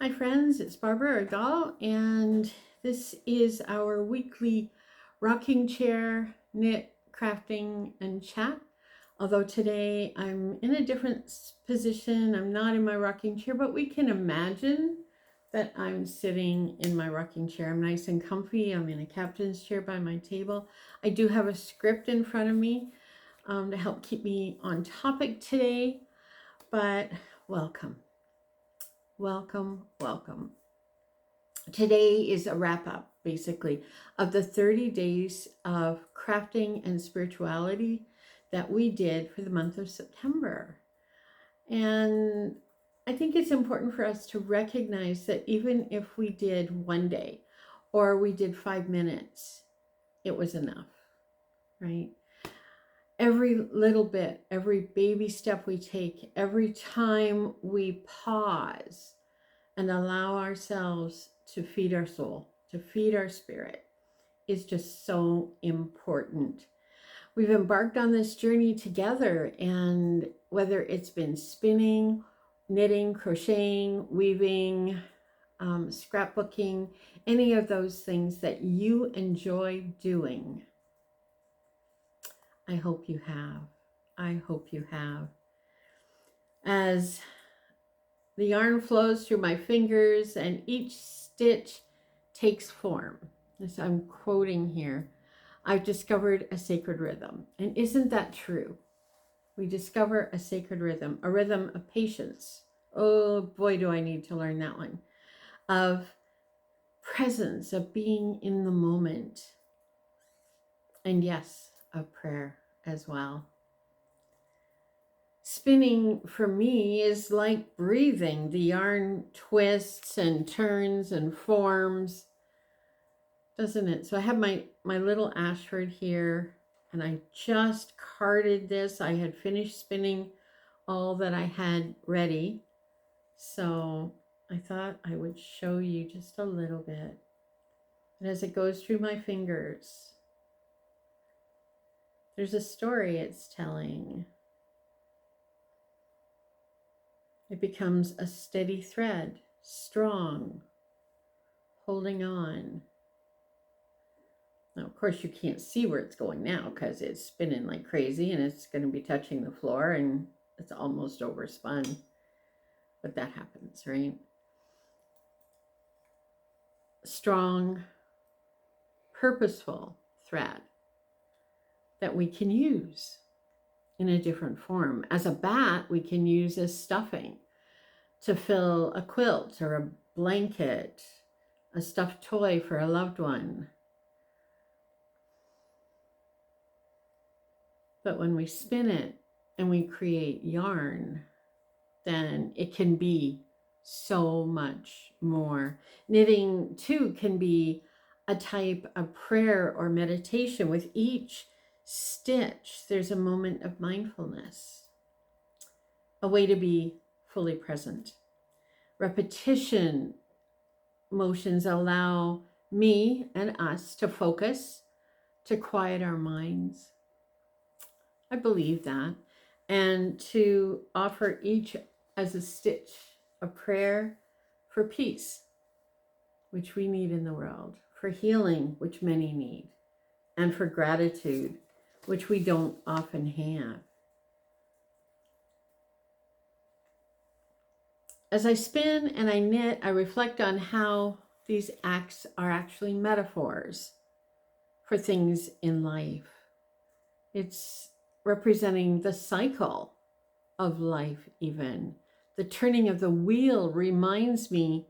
Hi friends, it's Barbara Ardal, and this is our weekly rocking chair knit, crafting, and chat. Although today I'm in a different position, I'm not in my rocking chair, but we can imagine that I'm sitting in my rocking chair. I'm nice and comfy. I'm in a captain's chair by my table. I do have a script in front of me to help keep me on topic today, but welcome, welcome, welcome. Today is a wrap up, basically, of the 30 days of crafting and spirituality that we did for the month of September. And I think it's important for us to recognize that even if we did one day or we did 5 minutes, it was enough, right? Every little bit, every baby step we take, every time we pause and allow ourselves to feed our soul, to feed our spirit, is just so important. We've embarked on this journey together, and whether it's been spinning, knitting, crocheting, weaving, scrapbooking, any of those things that you enjoy doing, I hope you have. I hope you have. As the yarn flows through my fingers and each stitch takes form, as I'm quoting here, I've discovered a sacred rhythm. And isn't that true? We discover a sacred rhythm, a rhythm of patience. Oh boy, do I need to learn that one. Of presence, of being in the moment. And yes, of prayer as well. Spinning for me is like breathing. The yarn twists and turns and forms, doesn't it? So I have my little Ashford here, and I just carded this. I had finished spinning all that I had ready. So I thought I would show you just a little bit. And as it goes through my fingers, there's a story it's telling. It becomes a steady thread, strong, holding on. Now, of course, you can't see where it's going now because it's spinning like crazy and it's going to be touching the floor and it's almost overspun. But that happens, right? Strong, purposeful thread that we can use in a different form. As a bat, we can use as stuffing to fill a quilt or a blanket, a stuffed toy for a loved one. But when we spin it and we create yarn, then it can be so much more. Knitting, too, can be a type of prayer or meditation. With each stitch, there's a moment of mindfulness, a way to be fully present. Repetition motions allow me and us to focus, to quiet our minds. I believe that. And to offer each as a stitch of prayer for peace, which we need in the world, for healing, which many need, and for gratitude, which we don't often have. As I spin and I knit, I reflect on how these acts are actually metaphors for things in life. It's representing the cycle of life, even. The turning of the wheel reminds me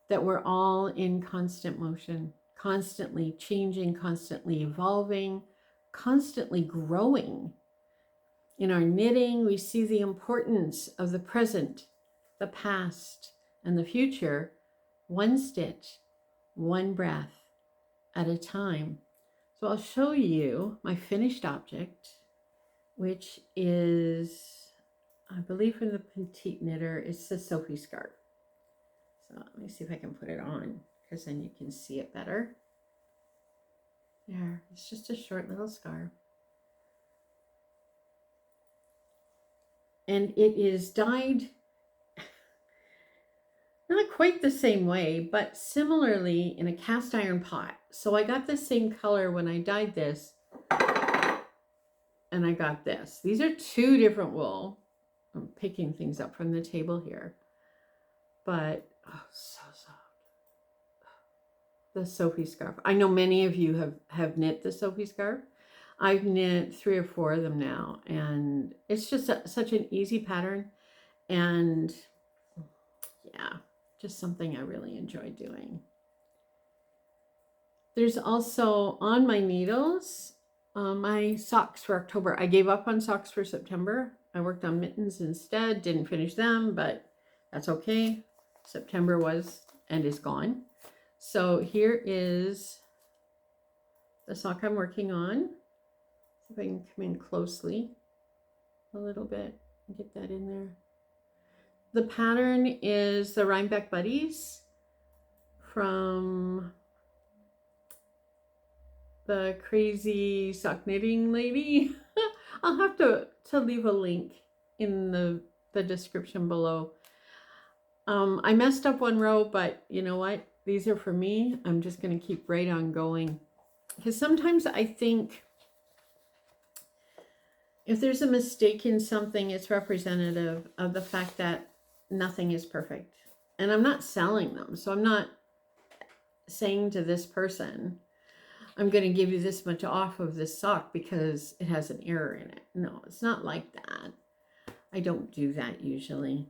that we're all in constant motion, constantly changing, constantly evolving, constantly growing. In our knitting, we see the importance of the present, the past, and the future, one stitch, one breath at a time. So I'll show you my finished object, which is, I believe, from the Petite Knitter. It's the Sophie scarf. So let me see if I can put it on, because then you can see it better. There, it's just a short little scarf. And it is dyed not quite the same way, but similarly in a cast iron pot. So I got the same color when I dyed this, and I got this. These are two different wool. I'm picking things up from the table here, but oh, so soft. The Sophie scarf. I know many of you have knit the Sophie scarf. I've knit 3 or 4 of them now, and it's just such an easy pattern, and yeah, just something I really enjoy doing. There's also on my needles, my socks for October. I gave up on socks for September. I worked on mittens instead, didn't finish them, but that's okay. September was and is gone. So here is the sock I'm working on. See if I can come in closely a little bit and get that in there. The pattern is the Rhinebeck Buddies from the Crazy Sock Knitting Lady. I'll have to leave a link in the description below. I messed up one row, but you know what? These are for me. I'm just going to keep right on going. Because sometimes I think if there's a mistake in something, it's representative of the fact that nothing is perfect. And I'm not selling them. So I'm not saying to this person, I'm going to give you this much off of this sock because it has an error in it. No, it's not like that. I don't do that usually.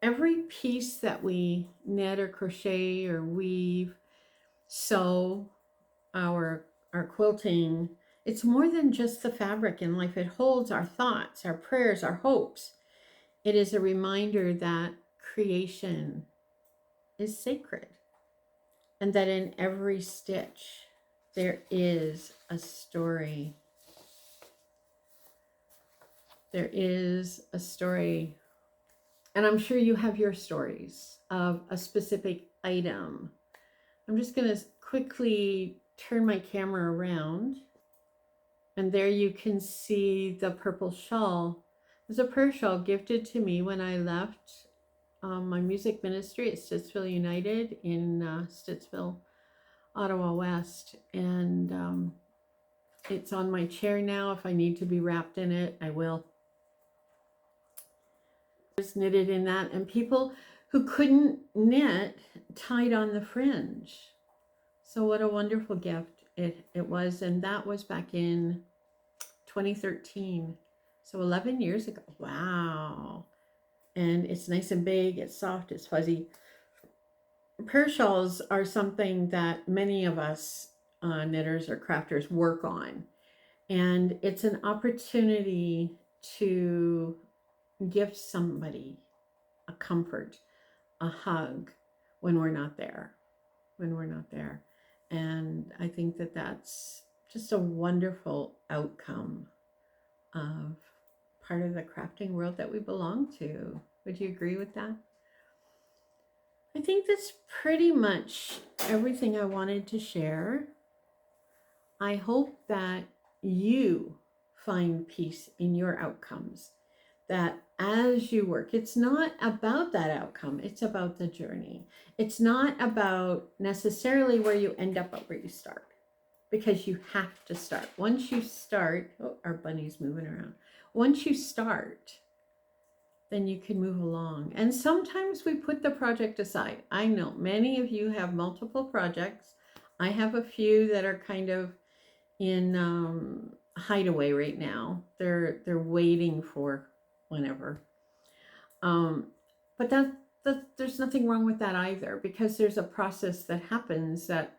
Every piece that we knit or crochet or weave, sew, our quilting, it's more than just the fabric in life. It holds our thoughts, our prayers, our hopes. It is a reminder that creation is sacred and that in every stitch there is a story. There is a story. And I'm sure you have your stories of a specific item. I'm just going to quickly turn my camera around. And there you can see the purple shawl. It was a prayer shawl gifted to me when I left my music ministry at Stittsville United in Stittsville, Ottawa West. And it's on my chair now. If I need to be wrapped in it, I will. Was knitted in that, and people who couldn't knit tied on the fringe. So what a wonderful gift it was. And that was back in 2013, so 11 years ago. Wow. And it's nice and big, it's soft, it's fuzzy. Prayer shawls are something that many of us knitters or crafters work on, and it's an opportunity to give somebody a comfort, a hug when we're not there, And I think that that's just a wonderful outcome of part of the crafting world that we belong to. Would you agree with that? I think that's pretty much everything I wanted to share. I hope that you find peace in your outcomes, that as you work, it's not about that outcome, it's about the journey. It's not about necessarily where you end up, but where you start, because you have to start. Once you start, oh, our bunny's moving around. Once you start, then you can move along. And sometimes we put the project aside. I know many of you have multiple projects. I have a few that are kind of in hideaway right now. They're waiting for whenever. But there's nothing wrong with that either, because there's a process that happens that,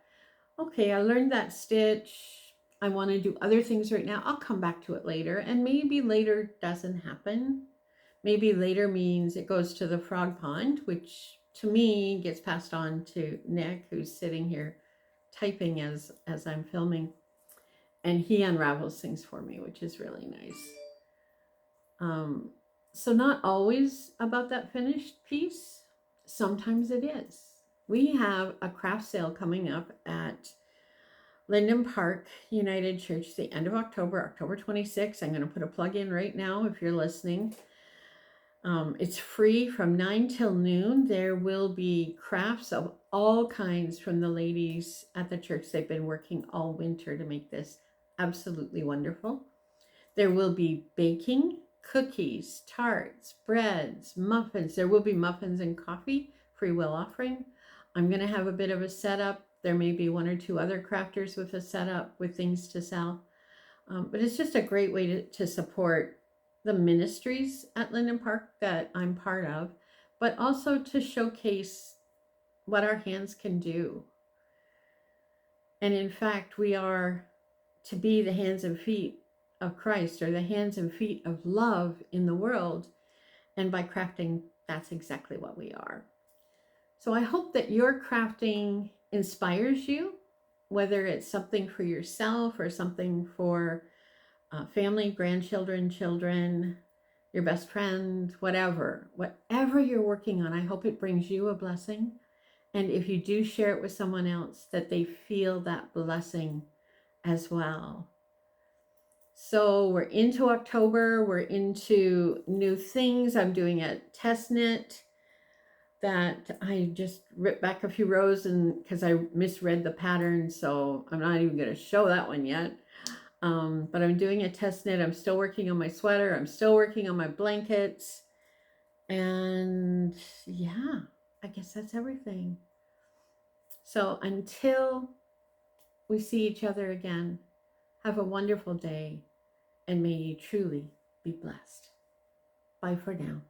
okay, I learned that stitch. I want to do other things right now. I'll come back to it later. And maybe later doesn't happen. Maybe later means it goes to the frog pond, which to me gets passed on to Nick, who's sitting here typing as I'm filming. And he unravels things for me, which is really nice. So not always about that finished piece. Sometimes it is. We have a craft sale coming up at Linden Park United Church the end of October, October 26th. I'm going to put a plug in right now if you're listening. It's free from 9 till noon. There will be crafts of all kinds from the ladies at the church. They've been working all winter to make this absolutely wonderful. There will be baking, cookies, tarts, breads, muffins. There will be muffins and coffee, free will offering. I'm going to have a bit of a setup. There may be one or two other crafters with a setup with things to sell. But it's just a great way to support the ministries at Linden Park that I'm part of, but also to showcase what our hands can do. And in fact, we are to be the hands and feet of Christ, or the hands and feet of love in the world. And by crafting, that's exactly what we are. So I hope that your crafting inspires you, whether it's something for yourself or something for family, grandchildren, children, your best friend, whatever you're working on. I hope it brings you a blessing. And if you do share it with someone else, that they feel that blessing as well. So we're into October, we're into new things. I'm doing a test knit that I just ripped back a few rows, and because I misread the pattern, so I'm not even going to show that one yet. But I'm doing a test knit. I'm still working on my sweater. I'm still working on my blankets. And yeah, I guess that's everything. So until we see each other again, have a wonderful day, and may you truly be blessed. Bye for now.